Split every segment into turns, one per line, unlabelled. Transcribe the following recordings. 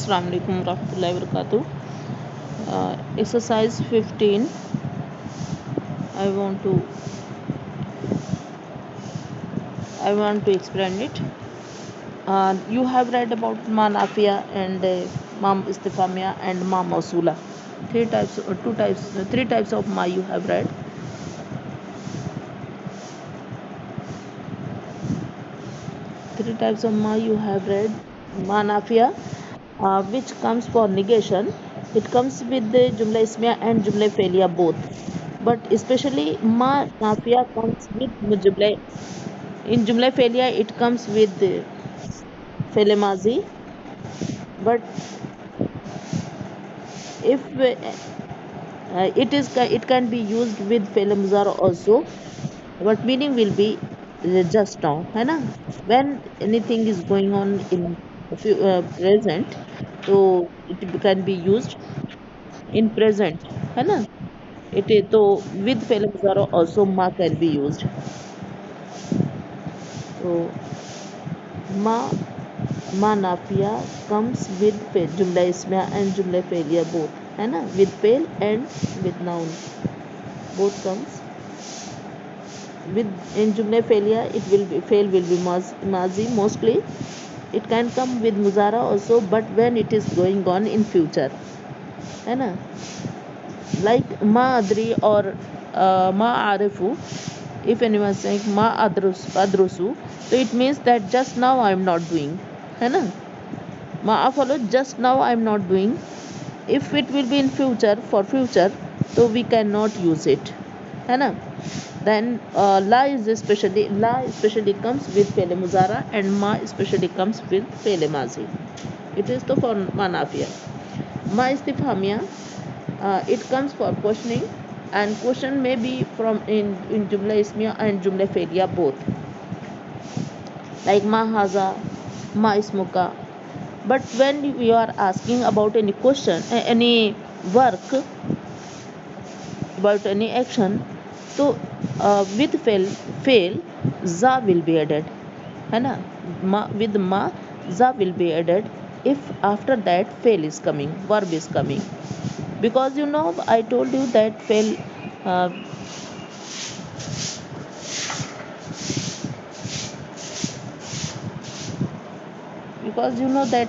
Assalamu alaikum warahmatullahi wabarakatuh. Exercise 15. I want to I want to explain it. You have read about Ma Nafia and Mam Istifamia and Ma Mausula. Three types of Ma you have read. Three types of Ma you have read. Ma Nafia, which comes for negation. It comes with the Jumla Ismiya and Jumla Felia both. But especially Ma Nafia comes with Jumla. In Jumla Felia, it comes with Fele Mazi. But if it can be used with Fele Muzara also, but meaning will be just now, है ना? When anything is going on in present, so it can be used in present, है ना? It is so with Fele Muzara also ma can be used. So ma ma nafia comes with jumla ismiya and jumla felia both, है ना? With fail and with noun both comes. With in jumla felia it will be fail will be mazi mostly. It can come with muzara also, but when it is going on in future, है ना? Like ma adri or ma arifu. If anyone is saying ma adrusu, so it means that just now I am not doing, है ना? Ma follow just now I am not doing. If it will be in future, for future, so we cannot use it, है ना? Then la especially comes with fele muzara and ma especially comes with fele mazi. It is to for manafia. Ma istifhamia, it comes for questioning, and question may be from in jumla ismiya and jumla felia both, like ma haza, ma ismuka. But when we are asking about any question, any work, about any action, so with fail za will be added, है ना? With ma za will be added if after that fail is coming, verb is coming. Because I told you that fail, uh, because that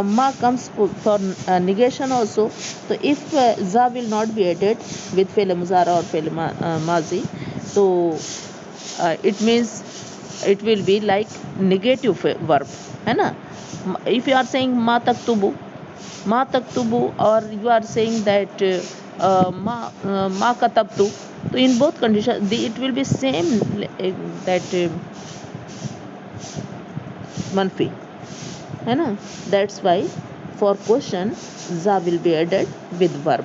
ma comes for negation also. So if za will not be added with fail muzara or fail mazi, so it means it will be like negative verb, है ना? If you are saying ma taktubu, or you are saying that ma katabtu, so in both conditions it will be same, that manfi, है ना? That's why for question za will be added with verb.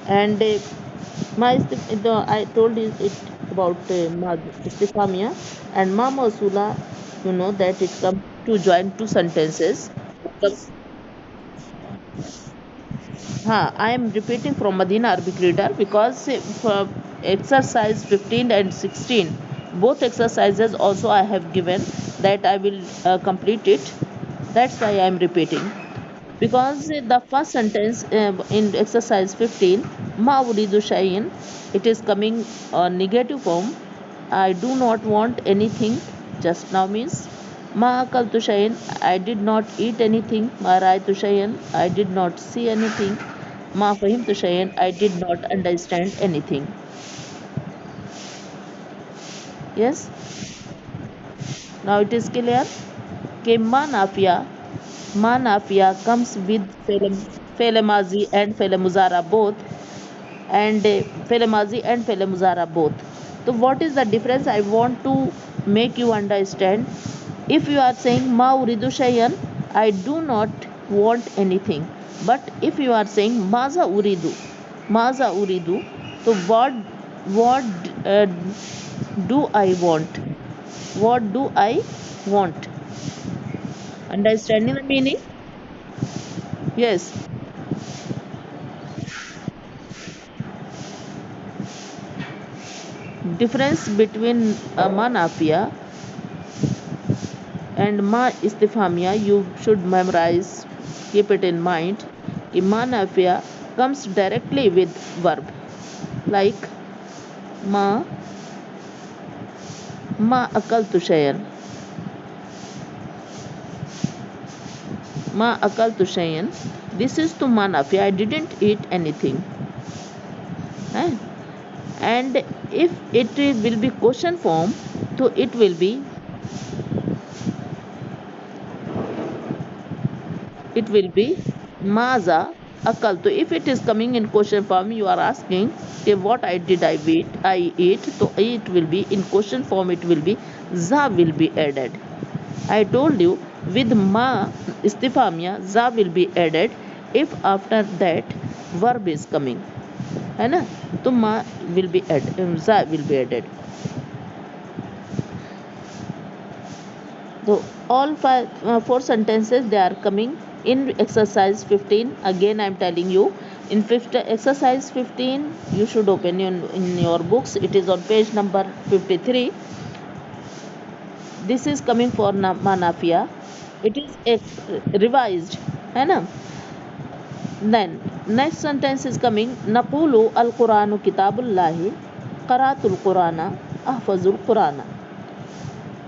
And I told you it about ma istifamia and ma mausula. That it comes to join two sentences. I am repeating from Madina Arabic Reader, because for exercise 15 and 16, both exercises also I have given, that I will complete it. That's why I am repeating. Because the first sentence in exercise 15, ma uridu shay'in, it is coming negative form. I do not want anything just now means ma akaltu shay'in, I did not eat anything. Ma ra'aytu shay'in, I did not see anything. Ma fahimtu shay'in, I did not understand anything. Yes, now it is clear. Ke ma nafia comes with fele mazi and fele muzara both, and fele mazi and fele muzara both. So what is the difference? I want to make you understand. If you are saying ma uridu shay'an, I do not want anything. But if you are saying maza uridu, so what do I want? What do I want? Understanding the meaning? Yes. difference between ma nafiya and ma istifhamia you should memorize, keep it in mind. Ki ma nafiya comes directly with verb, like ma ma akaltu shayan, ma akaltu shayan. This is to ma nafiya, I didn't eat anything. Eh? And if it will be question form, so it will be maza akaltu. If it is coming in question form, you are asking, okay, what I eat, so it will be in question form, it will be za will be added. I told you, with ma istifamia za will be added if after that verb is coming, है ना, तो ma will be added, za will be added. So all four sentences they are coming in exercise 15. Again I am telling you, in exercise 15 you should open in your books. It is on page number 53. This is coming for manafia. It is revised, है ना. Then next sentence is coming, naqulu al Quranu kitabullahi qaratul Qurana ahfazul Qurana.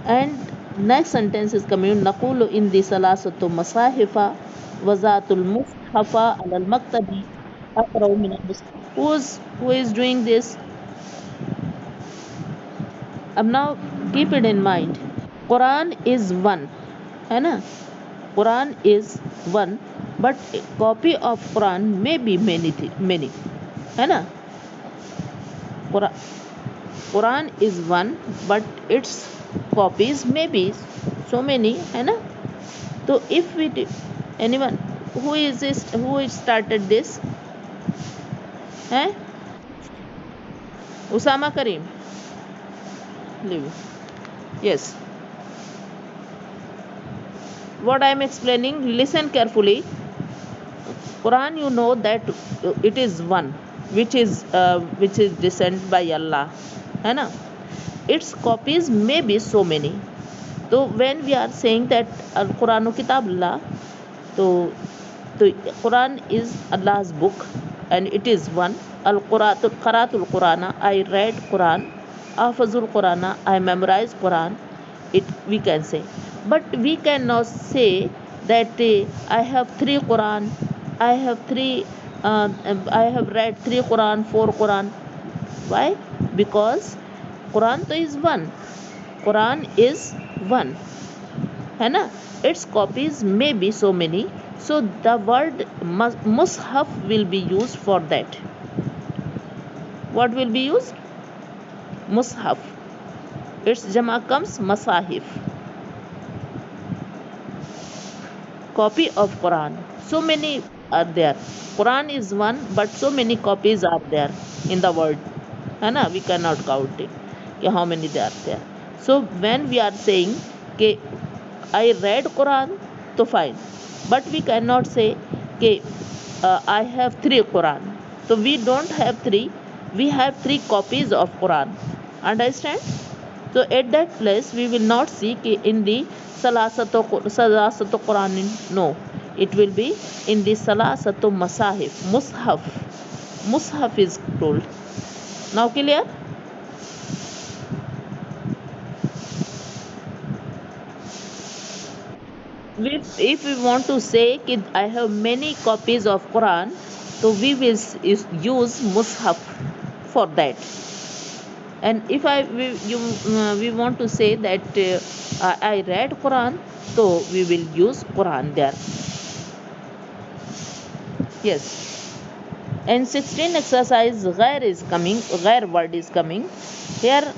And next sentence is coming, naqulu indi salasatu masahifa wazatul mushafa al maktabi aqra'u min al mushaf. Who is doing this? अब now keep it in mind, Quran is one, है ना. Quran is one, but a copy of Quran may be many, है ना. Quran is one, but its copies may be so many, है ना. So if we anyone who started this, है Usama Karim, yes. What I am explaining, listen carefully. Quran, you know that it is one, which is descended by Allah, है ना. Its copies may be so many. So when we are saying that al Quranu kitabullah, so Quran is Allah's book and it is one. Al qaratul Qurana, I read Quran. Ahfazul Qurana, I memorized Quran. It we can say, but we cannot say that I have three Quran, I have read three Quran, four Quran. Why? Because Quran to is one. Quran is one, है ना. Its copies may be so many, so the word mushaf will be used for that. What will be used? Mushaf. Its jama comes masahif. Copy of Quran, so many are there. Quran is one, but so many copies are there in the world, है ना. We cannot count it कि how many they are there. So when we are saying कि I read Quran, तो fine, but we cannot say कि I have three Quran. So we don't have three, we have three copies of Quran. Understand? So at that place we will not see कि in the salasatu Quran, no, it will be in the salasatu masahif, mushaf is told. Now clear? If we want to say कि I have many copies of Quran, so we will use mushaf for that. And if we want to say that I read Quran, so we will use Quran there. Yes. And 16 exercise, ghair word is coming here.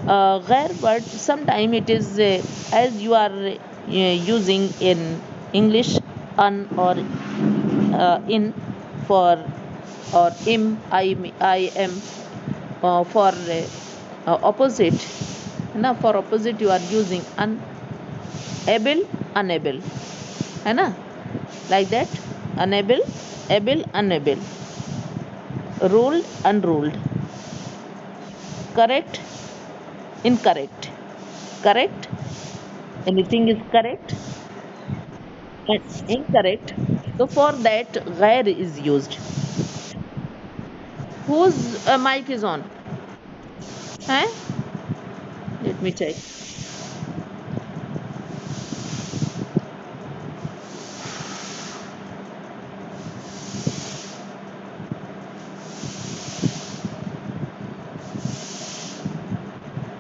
Ghair word, sometime it is as you are using in English an or in for, or I am for opposite, ना. For opposite you are using unable, है ना, like that. Unable, able, unable. Ruled, unruled. correct, incorrect, correct, anything is correct and incorrect. So for that, ghair is used. Whose mic is on? Huh? Let me check.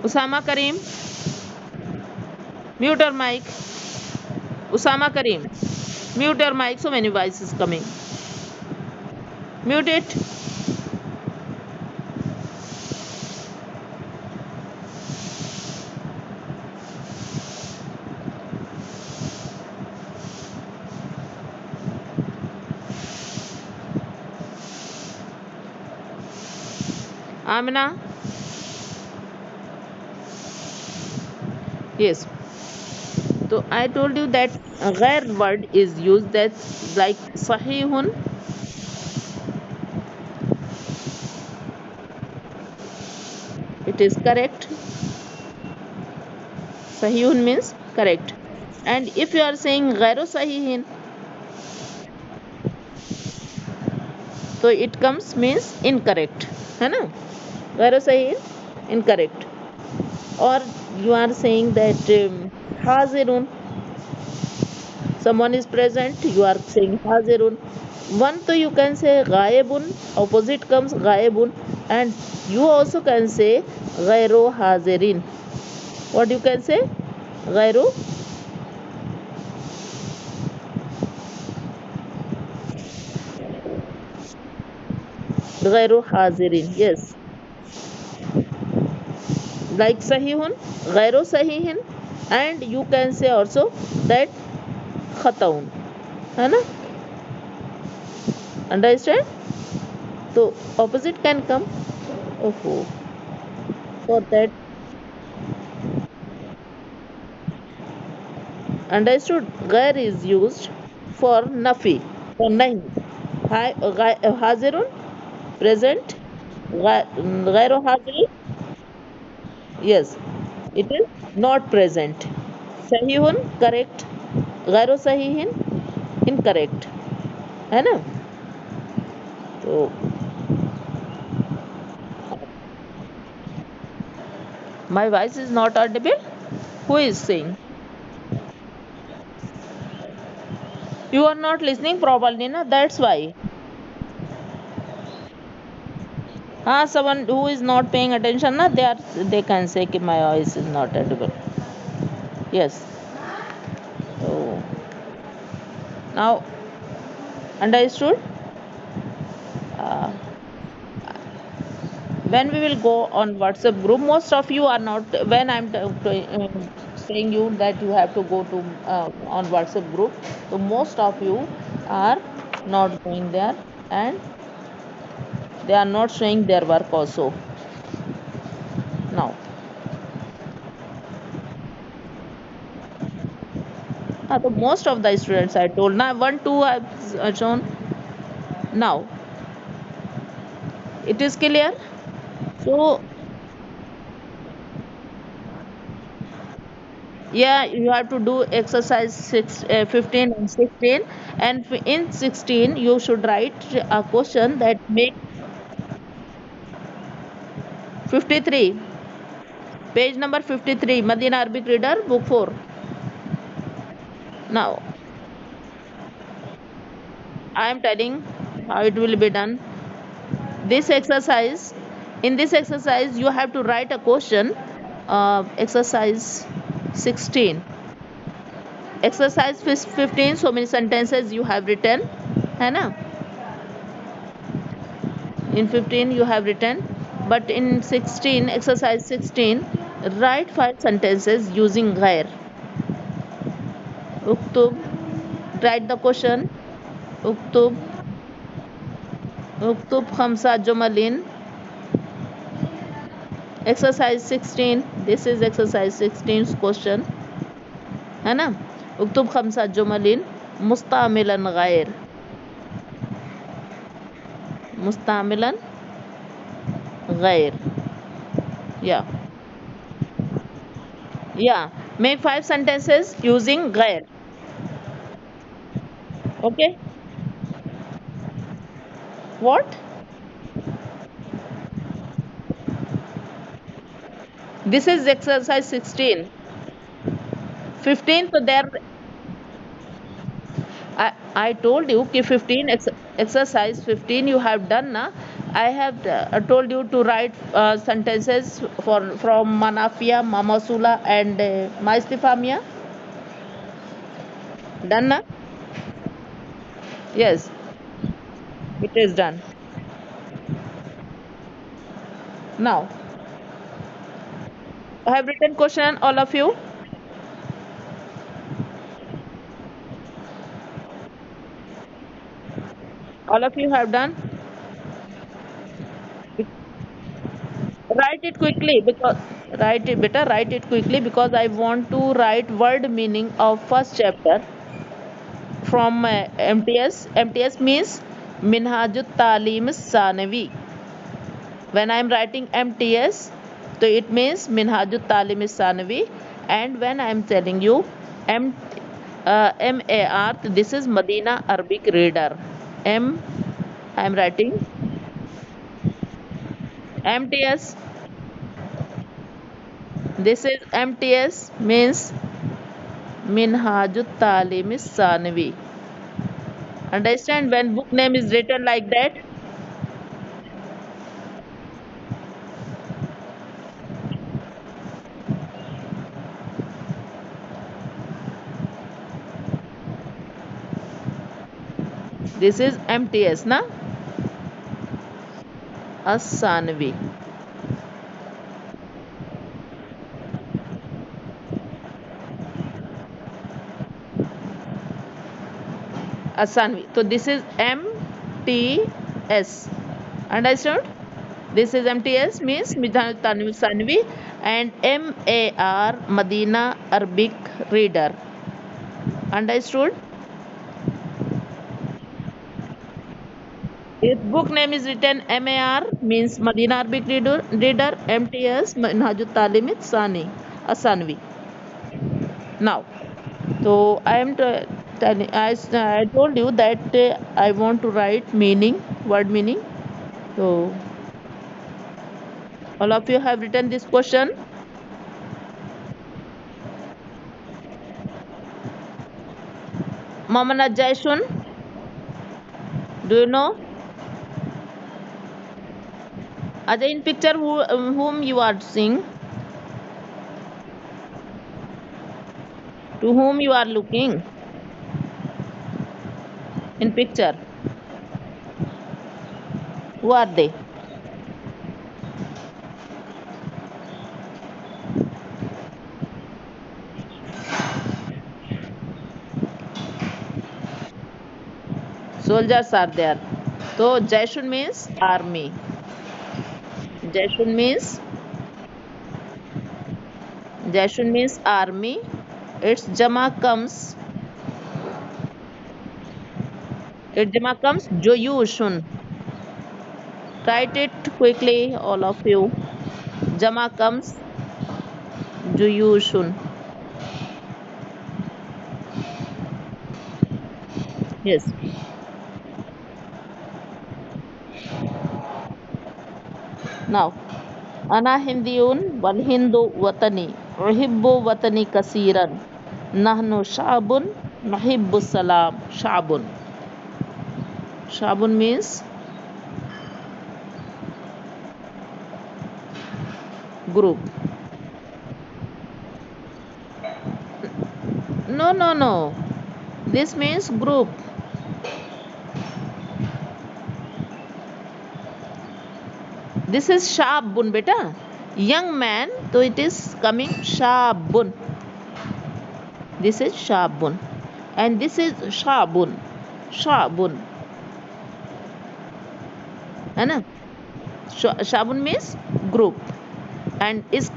Usama Karim, mute your mic. Usama Karim, mute your mic. So many voices coming. Mute it. Amina. Yes. So I told you that ghair word is used, that's like sahihun. It is correct. Sahihun means correct. And if you are saying ghairu sahihin, so it comes means incorrect. है ना? ghairu sahihin, incorrect. Or you are saying that hazirun, someone is present, you are saying hazirun. One, so you can say ghaibun, opposite comes ghaibun, and you also can say ghairu hazirin. What you can say? Ghairu ghairu hazirin. Yes. Like sahihun, ghairu sahihin, and you can say also that khataun. है ना? Understand? So opposite can come. Oh, for that. Understood? Ghair is used for nafi, for nahi. Hazirun, present. Ghairu hazirin, yes, it is not present. Sahihun, correct. Ghairu sahihin, incorrect. है ना? तो my voice is not audible. Who is saying? You are not listening properly, na? That's why. Someone who is not paying attention, na, they can say that my voice is not audible. Yes. So now understood. Uh, when we will go on WhatsApp group, most of you are not. When I'm saying you that you have to go to on WhatsApp group, so most of you are not going there, and they are not showing their work also now. So most of the students I told, now one two I've shown. Now it is clear. So yeah, you have to do exercise 15 and 16, and in 16 you should write a question that make 53, page number 53, Madina Arabic Reader, book 4. Now I am telling how it will be done. This exercise, in this exercise you have to write a question. Exercise 16, exercise 15, so many sentences you have written, है ना? In 15 you have written, but in 16, exercise 16, write 5 sentences using ghair. Uktub, write the question. Uktub khamsa jumalin. Exercise 16, this is exercise 16 question, है ना? उक्तुब खमसा जुमलिन मुस्तामिलन गैर, मुस्तामिलन गैर. Yeah. Yeah. Make five sentences using ghair. Okay. What? This is exercise 16. 15, so there I told you कि 15 exercise 15 you have done na. I have told you to write sentences for from Manafia, Mamasula and Maistifamia. Done na? Yes, it is done. Now, I have written question all of you. All of you have done. Write it quickly because write it better. Write it quickly because I want to write word meaning of first chapter from MTS. MTS means Minhajut Talim Sanavi. When I am writing MTS, so it means Minhajut Talim Sanavi. And when I am telling you M MAR, this is Medina Arabic Reader. M I am writing MTS. This is MTS means Minhajut Talim Sanavi. Understand when book name is written like that? This is MTS, na? As-Sanavi. As-Sanavi. So this is MTS. Understood? This is MTS means Midhan Tanvi Sanvi and MAR Medina Arabic Reader. Understood? If book name is written MAR means Medina Arabic Reader, MTS Manhajut Talim Sani Asanvi. Now, so I am telling, I told you that I want to write meaning, word meaning. So all of you have written this question. Mamana Jaishun, do you know? Ajay, in picture whom you are seeing, to whom you are looking in picture, who are they? Soldiers are there. So Jaishun means army. Jaishun means Jaishun means army. Its Jama comes Joyushun. Write it quickly, all of you. Jama comes Joyushun. Yes. Now, أنا هندي والهند وطني أحب وطني كثيرا نحن شعب نحب السلام شعب means group. No, this means group. This is shabun beta, young man, so it is coming shabun. This is shabun and this is shabun है ना. Shabun means group and its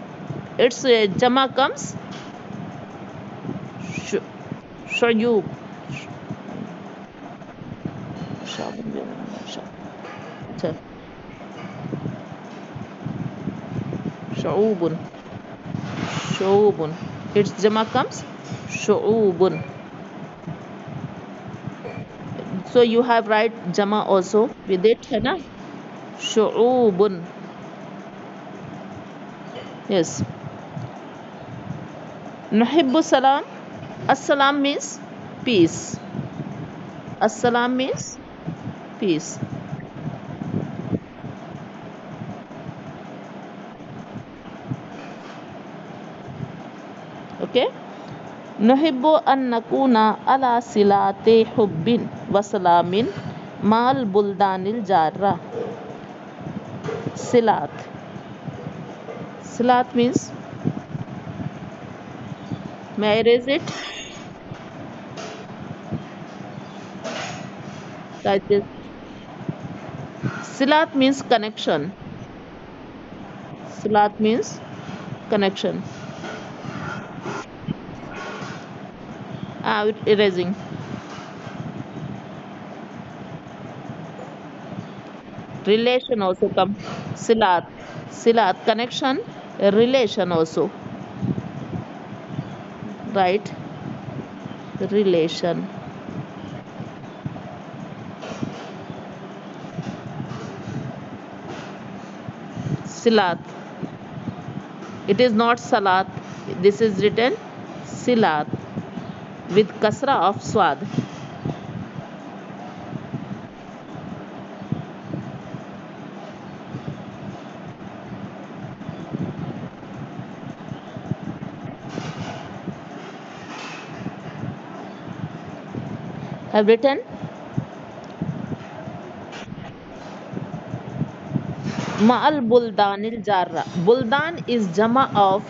jama comes sh- shayub. Shabun shu'ubun, shu'ubun. Its jama comes shu'ubun. So you have write jama also with it, है ना? Shu'ubun. Yes. Nuhibbu salam. Assalam means peace. Assalam means peace. Okay. Nuhibbu an nakuna ala silate hubbin wa salamin mal buldanil jarra. Silat. Silat means, may I erase it? That is, silat means connection. Silat means connection. Erasing. Relation also come. Silat. Silat connection. Relation also. Right. Relation. Silat. It is not salat. This is written silat with kasra of swad. Have written ma'al buldanil jarra. Buldan is jama of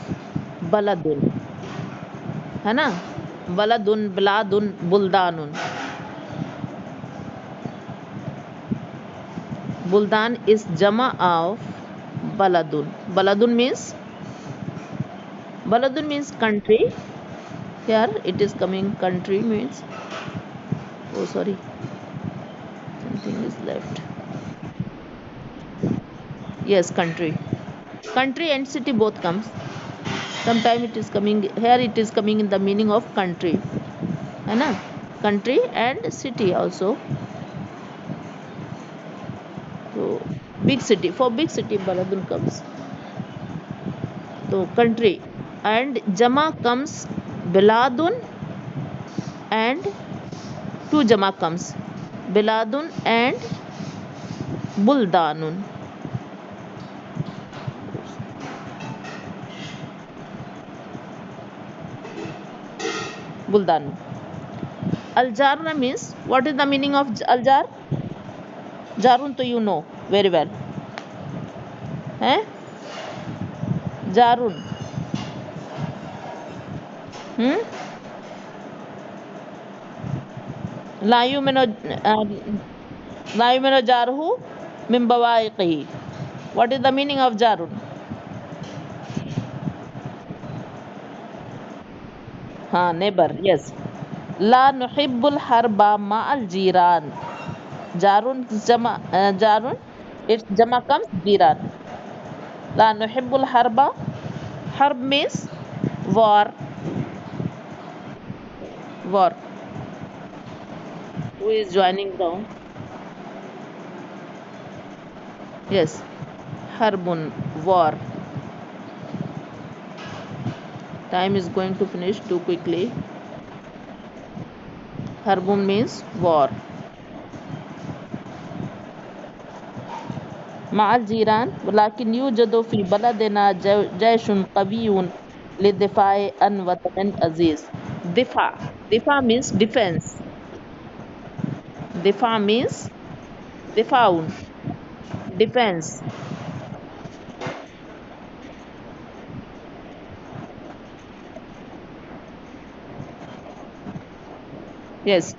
baladun, है ना? baladun, biladun, buldanun. Buldan is jama of baladun. Baladun means country. Here it is coming country means, oh sorry, something is left. Yes, country. Country and city both comes. Sometime it is coming here, it is coming in the meaning of country, है ना? Country and city also. So big city, for big city baladun comes. So country and jama comes biladun, and two jama comes biladun and buldanun. Buldanun. Al-jarra means, what is the meaning of al-jar? Jarun to you know very well. Eh? Jarun. La yuminu jarhu min bawaiqihi. What is the meaning of jarun? Neighbor. Yes. La nuhibbul harba ma'al jiran. Jarun jarun. Its jama comes jiran. La nuhibbul harba. Harb means war. War. Who is joining down? Yes. Harbun. War. Time is going to finish too quickly. Harbun means war. مع الجيران ولكن يوجد في بلدنا جيش قوي للدفاع عن وطن عزيز. دفاع means defense. دفاع means دفاع, defense. Yes.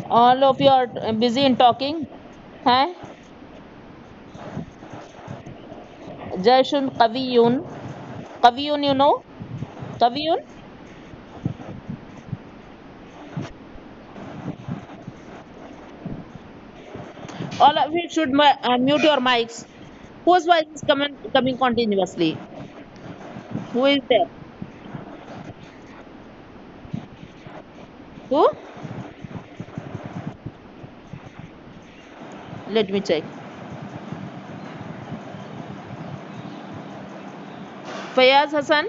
All of you are busy in talking. Jayshun Qawiyun. Kaviyun, you know? Kaviyun? All of you should mute your mics. Whose voice is coming continuously? Who is there? Who? Let me check. Fayaz Hassan?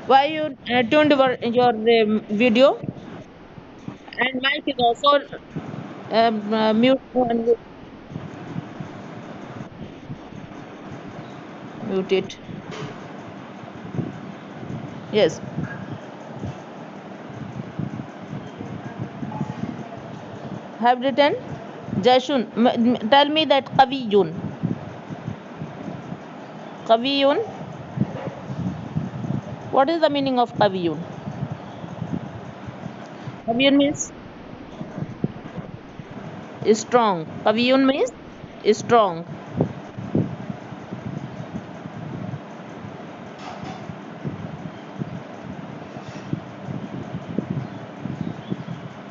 Why you tuned your video? And mic is also mute. Mute it. Yes. Have written. Jashun. Tell me that Kaviyun. Kaviyun. What is the meaning of Kaviyun? Kaviyun means strong. Kaviyun means strong.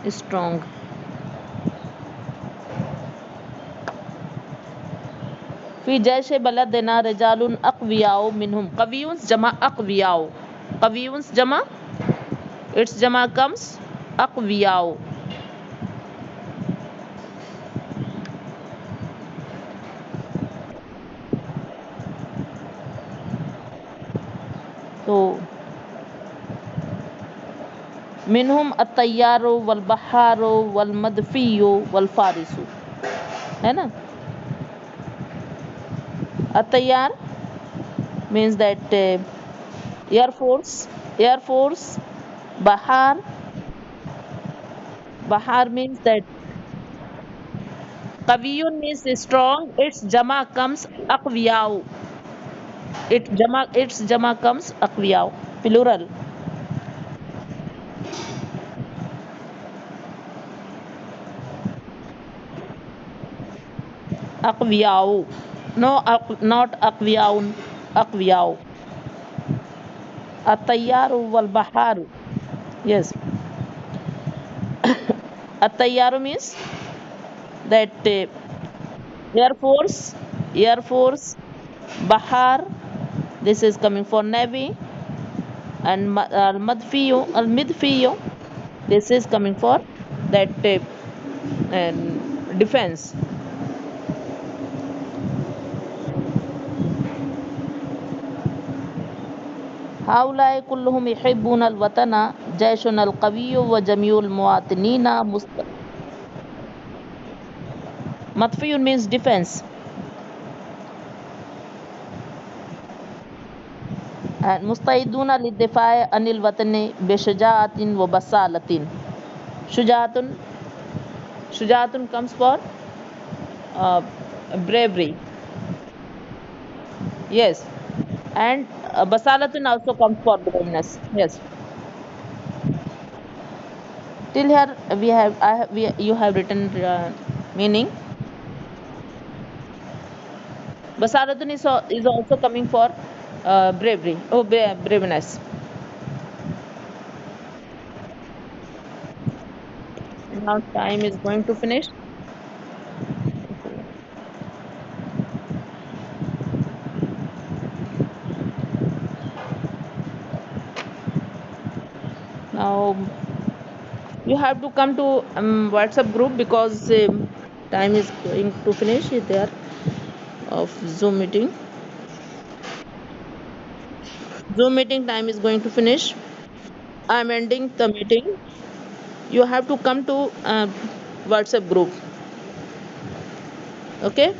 Strong. في جيش بلدنا رجال أقوياء منهم. Qawiyuns jama أقوياء. Qawiyuns jama, its jama comes أقوياء. So منهم الطيار والبحار والمدفي والفارس, है ना? الطيار means that air force. Bahar, bahar means that Qawiyun means strong, its jama comes aqwiyau. Its jama comes aqwiyau, plural. Aqwiyau, no, not aqwiyaun, aqwiyau. At-tayyaru wal baharu, yes. At-tayyaru means that air force, bahar, this is coming for navy, and al-midfiyo, this is coming for that defense. هؤلاء كلهم يحبون الوطن جيشنا القوي وجميع المواطنين مطفي means defense, and مستعدون للدفاع عن الوطن بشجاعة وبسالة. شجاعة, shujatun comes for bravery, yes, and basalatun also comes for braveness, yes. Till here you have written meaning. Basalatun is also coming for bravery, braveness. Now time is going to finish. Now you have to come to WhatsApp group because time is going to finish there of Zoom meeting. Zoom meeting time is going to finish. I'm ending the meeting. You have to come to WhatsApp group. Okay.